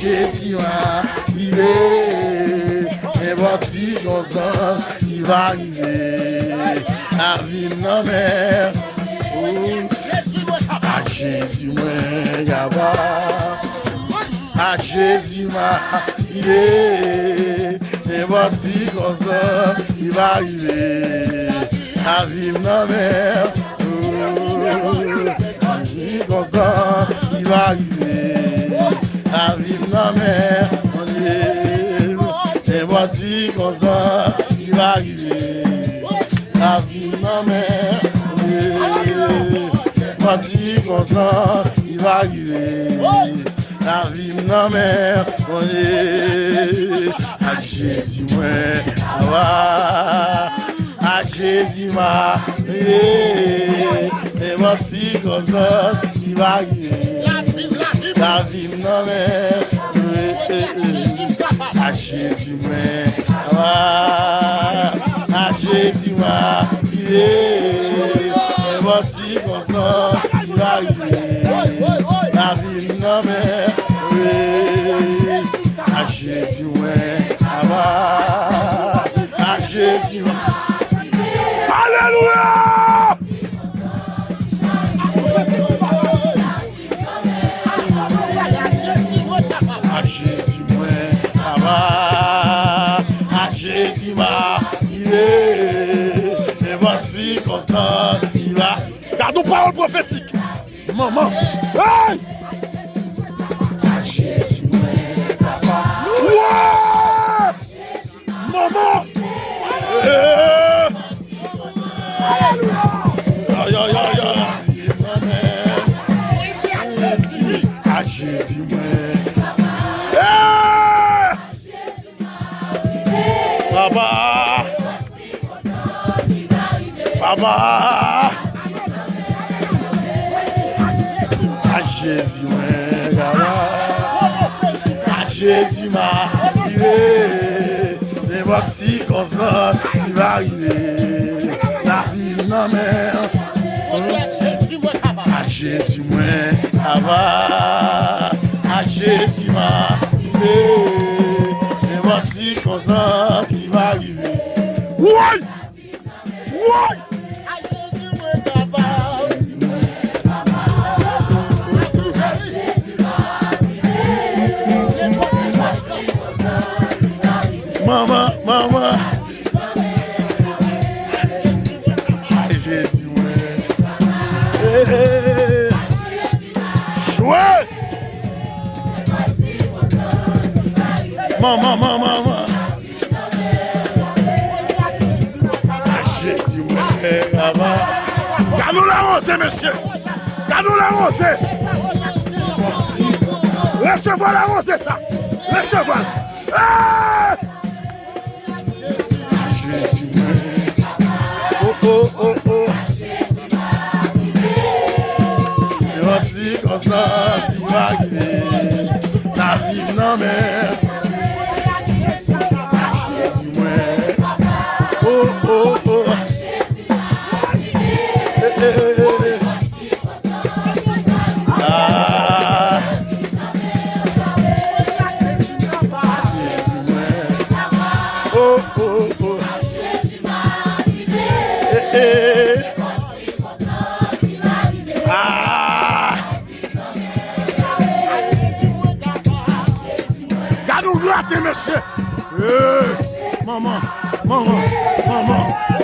Jésus va arriver. N'importe si qu'on sent, il va arriver. La vie non mer. À Jésus, moi, Gaba. À Jésus, il est. N'importe si qu'on sent, il va arriver. La vie non mer. À Jésus, qu'on sent, il va arriver. La vie non mer. N'importe si qu'on sent, il va arriver. La vie non mer. Parti comme ça, il va arriver. La vie ma mère, on est à Jésus, à Jésus, et parti comme ça, il va arriver. La vie ma mère, à Jésus, à Jésus, voici comme ça, il va arriver. La vie non mais oui. À Jésus, à Jésus. Alléluia. À Jésus, à Jésus, il est. Et voici comme ça. Gardons parole prophétique. Maman. Hey! Ouais! Maman. Aïe, aïe, aïe, aïe. À Jésus, Papa. Papa. À Jésus, à Jésus, mais voici qu'on sort, il va arriver. La vie non mais à Jésus, à Jésus, mais voici qu'on sort, il va arriver. Ouais! Ouais! Maman, maman. Jésus, chouette. Maman, maman, maman. Jésus, maman. Gardons la rosée, monsieur. Gardons la rosée. Recevoir la rosée, ça. Recevoir. Ah! Oh, oh, oh. Et voici comme ça, ce qui va arriver. La vie non mais. Oh, oh, oh. Ah. Oh, oh, oh. Gardons gratter, monsieur. Maman, maman, maman.